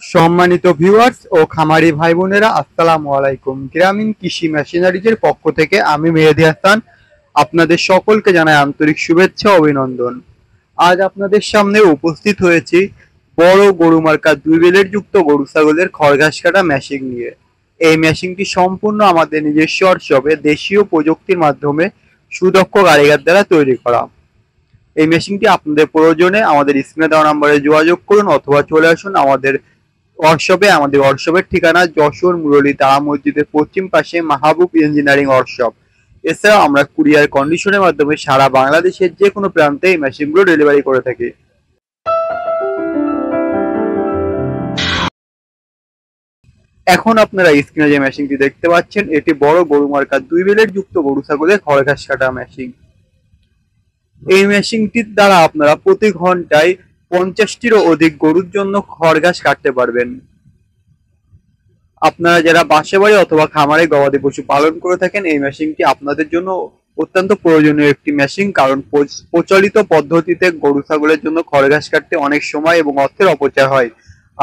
সম্মানিত ভিউয়ার্স ও খামারি ভাই বোনেরা, আসসালামু আলাইকুম। গ্রামীণ কৃষি মেশিনারিজের পক্ষ থেকে আমি মেহেদী হাসান আপনাদের সকলকে জানাই আন্তরিক শুভেচ্ছা ও অভিনন্দন। আজ আপনাদের সামনে উপস্থিত হয়েছি বড় গরু মার্কা 2 বেলের যুক্ত গরু ছাগলের খড়ঘাস কাটা মেশিন নিয়ে। এই মেশিনটি সম্পূর্ণ আমাদের নিজস্ব ওয়ার্কশপে দেশীয় প্রযুক্তির মাধ্যমে সুদক্ষ কারিগর দ্বারা তৈরি করা। এই মেশিনটি আপনাদের প্রয়োজনে আমাদের স্ক্রিনে দেওয়া নম্বরে যোগাযোগ করুন অথবা চলে আসুন আমাদের ওয়ার্কশপে। আমাদের ওয়ার্কশপের ঠিকানা যশোর মুরলী তারা মসজিদের পশ্চিম পাশে মাহবুব ইঞ্জিনিয়ারিং ওয়ার্কশপ। এছাড়াও আমরা কুরিয়ার কন্ডিশনের মাধ্যমে সারা বাংলাদেশের যে কোনো প্রান্তে এই মেশিনগুলো ডেলিভারি করে থাকি। এখন আপনারা স্ক্রিনে যে মেশিনটি দেখতে পাচ্ছেন, এটি বড় গরু মার্কা 2 বেলের যুক্ত গরু ছাগলের খড়ঘাস কাটা মেশিন। এই মেশিনটির দ্বারা আপনারা প্রতি ঘন্টায় 50টিরও অধিক গরুর জন্য খড়ঘাস কাটতে পারবেন। আপনারা যারা বাসা বাড়ি অথবা খামারে গবাদি পশু পালন করে থাকেন, এই মেশিনটি আপনাদের জন্য অত্যন্ত প্রয়োজনীয় একটি মেশিন। কারণ প্রচলিত পদ্ধতিতে গরু ছাগলের জন্য খড়ঘাস কাটতে অনেক সময় এবং অর্থের অপচয় হয়।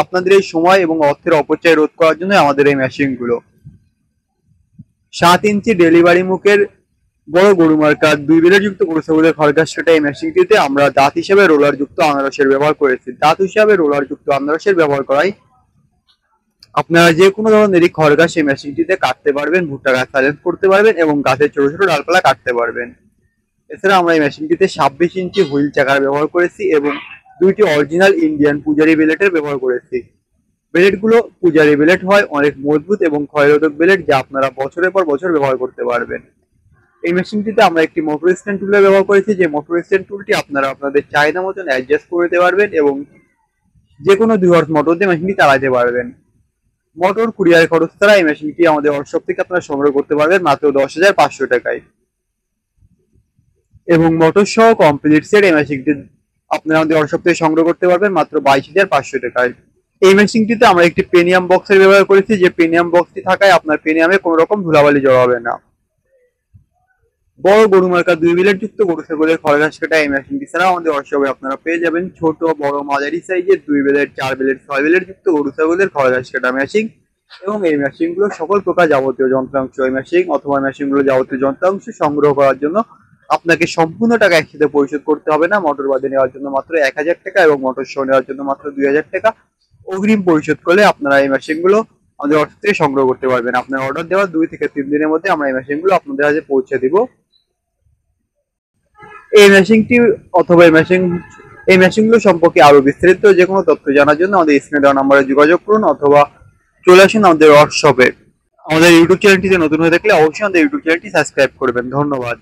আপনাদের এই সময় এবং অর্থের অপচয় রোধ করার জন্য আমাদের এই মেশিনগুলো 7 ইঞ্চি ডেলিভারি মুখের বড় গরু মার্কা 2 বেলের যুক্ত গরু ছাগলের খড়ঘাস কাটা এই মেশিনটিতে আমরা দাঁত হিসেবে রোলার যুক্ত আনারসের ব্যবহার করেছি। দাঁত হিসাবে রোলার যুক্ত আনারসের ব্যবহার করাই আপনারা যে কোনো ধরনেরই খড়ঘাস এই মেশিনটিতে কাটতে পারবেন, ভুট্টা গাছ সাইলেন্স করতে পারবেন এবং গাছের ছোট ছোট ডালপালা কাটতে পারবেন। এছাড়া আমরা এই মেশিনটিতে 26 ইঞ্চি হুইল চাকার ব্যবহার করেছি এবং 2টি অরিজিনাল ইন্ডিয়ান পূজারি বেলেটের ব্যবহার করেছি। বেলেটগুলো পূজারি বেলেট হয়, অনেক মজবুত এবং ক্ষয়রোধক বেলেট, যা আপনারা বছরের পর বছর ব্যবহার করতে পারবেন। এই মেশিনটিতে আমরা একটি মোটর স্ট্যান্ড টুলের ব্যবহার করেছি, যে মোটর স্ট্যান্ড টুলটি আপনারা আপনাদের চাহিদা মতন অ্যাডজাস্ট করে দিতে পারবেন এবং যে কোনো 2 হর্স মোটর দিয়ে মেশিনটি চালাতে পারবেন। মোটর কুরিয়ার খরচ ছাড়া এই মেশিনটি আমাদের ওয়ার্কশপ থেকে আপনারা সংগ্রহ করতে পারবেন মাত্র 10,500 টাকায় এবং মোটর সহ কমপ্লিট সেট এই মেশিনটি আপনারা আমাদের ওয়ার্কশপ থেকে সংগ্রহ করতে পারবেন মাত্র 22,500 টাকায়। এই মেশিনটিতে আমরা একটি প্রিমিয়াম বক্সের ব্যবহার করেছি, যে প্রিমিয়াম বক্সটি থাকায় আপনার প্রিমিয়ামে কোনো রকম ধুলাবালি জড়াবে না। বড় গরু মার্কা 2 বেলের যুক্ত গরু ছাগলের খড়ঘাস কাটা এই মেশিনটি ছাড়া আমাদের ওয়ার্কশপে আপনারা পেয়ে যাবেন ছোট বড় মাঝারি সাইজের 2 বেলের, 4 বেলের, 6 বেলের যুক্ত গরু ছাগলের খড়ঘাস কাটা মেশিন এবং এই মেশিনগুলো সকল প্রকার যাবতীয় যন্ত্রাংশ এই মেশিন অথবা মেশিনগুলো যাবতীয় যন্ত্রাংশ সংগ্রহ করার জন্য আপনাকে সম্পূর্ণ টাকা একসাথে পরিশোধ করতে হবে না। মোটর বাদে নেওয়ার জন্য মাত্র 1000 টাকা এবং মোটর সহ নেওয়ার জন্য মাত্র 2000 টাকা অগ্রিম পরিশোধ করলে আপনারা এই মেশিনগুলো আমাদের ওয়ার্কশপ থেকে সংগ্রহ করতে পারবেন। আপনার অর্ডার দেওয়ার 2 থেকে 3 দিনের মধ্যে আমরা এই মেশিনগুলো আপনাদের কাছে পৌঁছে দিব। এই মেশিনটি অথবা এই মেশিনগুলো সম্পর্কে আরো বিস্তারিত যে কোনো তথ্য জানার জন্য আমাদের স্ক্রিনে দেওয়া নম্বরে যোগাযোগ করুন অথবা চলে আসুন আমাদের ওয়ার্কশপে। আমাদের ইউটিউব চ্যানেলটিতে নতুন হয়ে থাকলে অবশ্যই আমাদের ইউটিউব চ্যানেলটি সাবস্ক্রাইব করবেন। ধন্যবাদ।